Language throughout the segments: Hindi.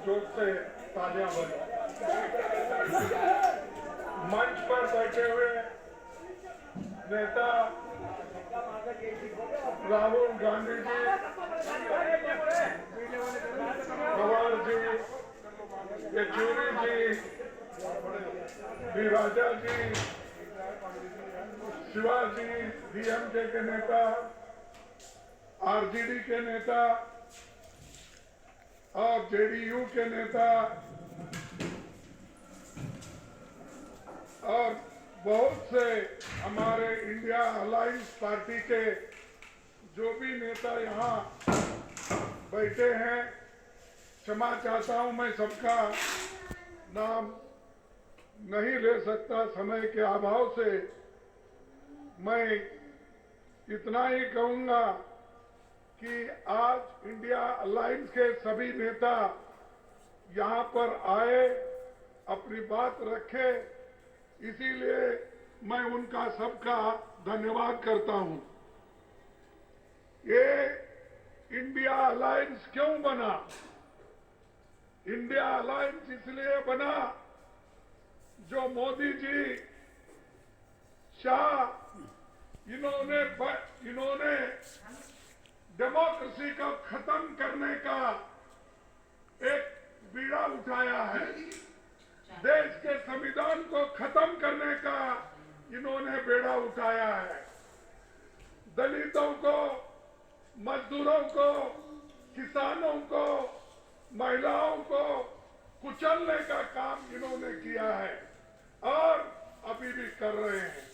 जोर से तालियां बजाएं। मंच पर बैठे हुए नेता राहुल गांधी जी, पवार जी, येचुरी जी, डी राजा जी, शिवाजी, डीएमके के नेता, आरजेडी के नेता और जेडीयू के नेता और बहुत से हमारे इंडिया अलायंस पार्टी के जो भी नेता यहाँ बैठे हैं, क्षमा चाहता हूं, मैं सबका नाम नहीं ले सकता समय के अभाव से। मैं इतना ही कहूंगा कि आज इंडिया अलायंस के सभी नेता यहाँ पर आए, अपनी बात रखे, इसीलिए मैं उनका सबका धन्यवाद करता हूं। ये इंडिया अलायंस क्यों बना? इंडिया अलायंस इसलिए बना जो मोदी जी, शाह, इन्होंने डेमोक्रेसी को खत्म करने का एक बीड़ा उठाया है। देश के संविधान को खत्म करने का इन्होंने बेड़ा उठाया है। दलितों को, मजदूरों को, किसानों को, महिलाओं को कुचलने का काम इन्होंने किया है और अभी भी कर रहे हैं।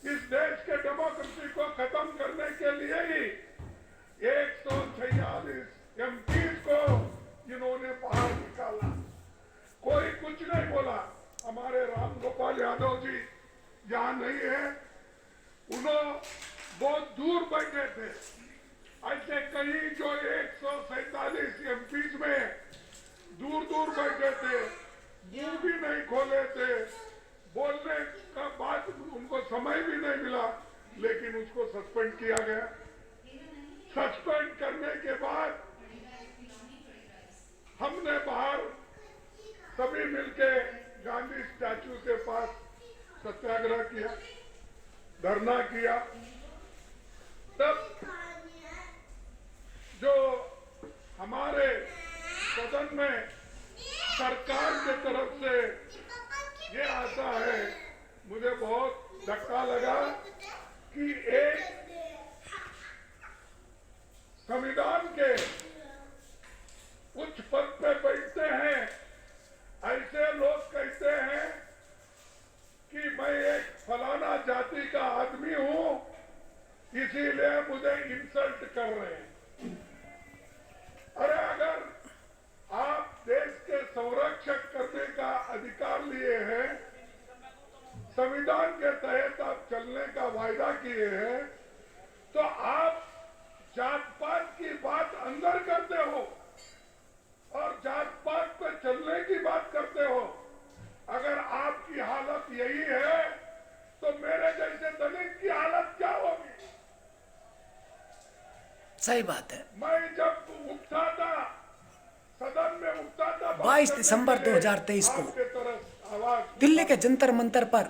इस देश के डेमोक्रेसी को खत्म करने के लिए ही 146 एमपी को इन्होंने बाहर निकाला। कोई कुछ नहीं बोला। हमारे राम गोपाल यादव जी यहाँ नहीं है, उन्होंने बहुत दूर बैठे थे। ऐसे कई जो 147 एमपी में दूर दूर बैठे थे, मुंह भी नहीं खोले थे, बोलने का बात उनको समय भी नहीं मिला, लेकिन उसको सस्पेंड किया गया। सस्पेंड करने के बाद हमने बाहर सभी मिलके गांधी स्टैचू के पास सत्याग्रह किया, धरना किया। तब जो हमारे सदन में सरकार की तरफ से ये आता है, मुझे बहुत धक्का लगा कि एक संविधान के उच्च पद पे बैठते हैं ऐसे लोग कहते हैं कि मैं एक फलाना जाति का आदमी हूं, इसीलिए मुझे इंसल्ट कर रहे हैं। अरे अगर आप देश के संरक्षक करने का अधिकार लिए हैं, संविधान के तहत आप चलने का वायदा किए हैं, तो आप जात पात की बात अंदर करते हो और जात पात पे चलने की बात करते हो। अगर आपकी हालत यही है तो मेरे जैसे दलित की हालत क्या होगी? सही बात है। मैं जब उठता था, सदन में उठता था, 22 दिसंबर 2023 को दिल्ली के जंतर मंतर पर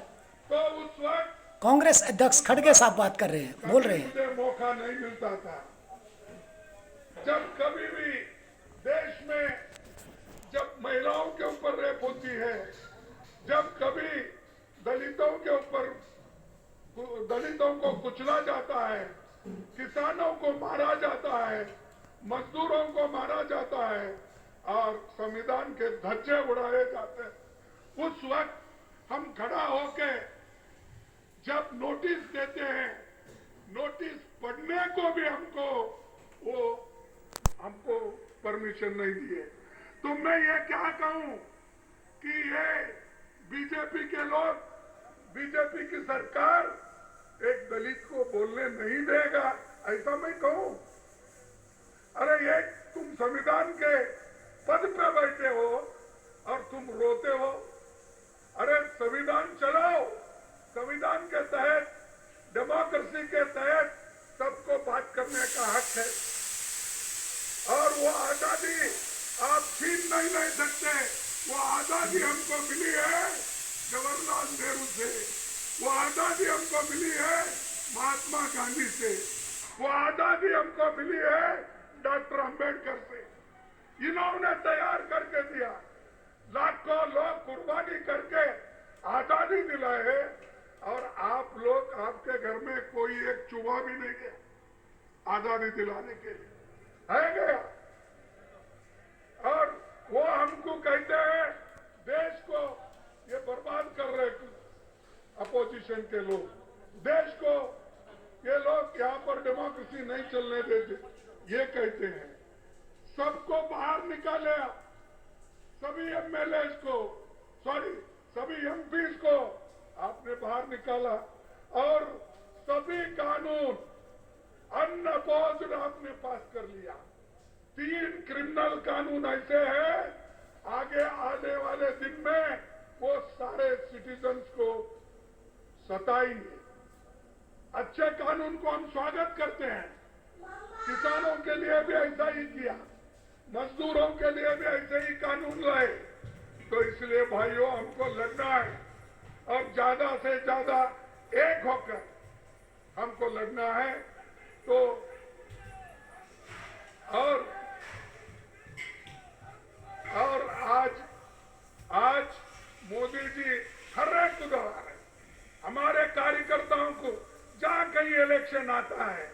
तो उस वक्त कांग्रेस अध्यक्ष खड़गे साहब बात कर रहे हैं, बोल रहे हैं। मुझे मौका नहीं मिलता था। जब कभी भी देश में जब महिलाओं के ऊपर रेप होती है, जब कभी दलितों के ऊपर, दलितों को कुचला जाता है, किसानों को मारा जाता है, मजदूरों को मारा जाता है और संविधान के धज्जे उड़ाए जाते हैं, उस वक्त हम खड़ा होके जब नोटिस देते हैं, नोटिस पढ़ने को भी हमको परमिशन नहीं दिए। तो मैं ये क्या कहूं कि ये बीजेपी के लोग, बीजेपी की सरकार एक दलित को बोलने नहीं देगा, ऐसा मैं कहूं? अरे ये तुम संविधान के पद पे बैठे हो और तुम रोते हो। अरे संविधान चलाओ, संविधान के तहत, डेमोक्रेसी के तहत सबको बात करने का हक है और वो आजादी आप छीन नहीं सकते। वो आज़ादी हमको मिली है जवाहरलाल नेहरू से, वो आज़ादी हमको मिली है महात्मा गांधी से, वो आज़ादी हमको मिली है डॉक्टर अंबेडकर से। इन्होंने तैयार करके दिया, लाखों लोग कुर्बानी करके आज़ादी दिलाए, और आप लोग, आपके घर में कोई एक चूहा भी नहीं गया आज़ादी दिलाने के लिए, है गया? और वो हमको कहते हैं देश को ये बर्बाद कर रहे अपोजिशन के लोग, देश को ये लोग यहाँ पर डेमोक्रेसी नहीं चलने देते, ये कहते हैं। सबको बाहर निकाले, सभी एमएलए को, सभी एमपीज को आपने बाहर निकाला, और सभी कानून अनअपोज्ड आपने पास कर लिया। 3 क्रिमिनल कानून ऐसे हैं, आगे आने वाले दिन में वो सारे सिटीजन्स को सताएंगे। अच्छे कानून को हम स्वागत करते हैं, किसानों के लिए भी ऐसा ही किया, मजदूरों के लिए भी ऐसे ही कानून लाए। तो इसलिए भाइयों, हमको लड़ना है, और ज्यादा से ज्यादा एक होकर हमको लड़ना है। तो और आज मोदी जी हर एक को दोहरा रहे, हमारे कार्यकर्ताओं को, जहां कहीं इलेक्शन आता है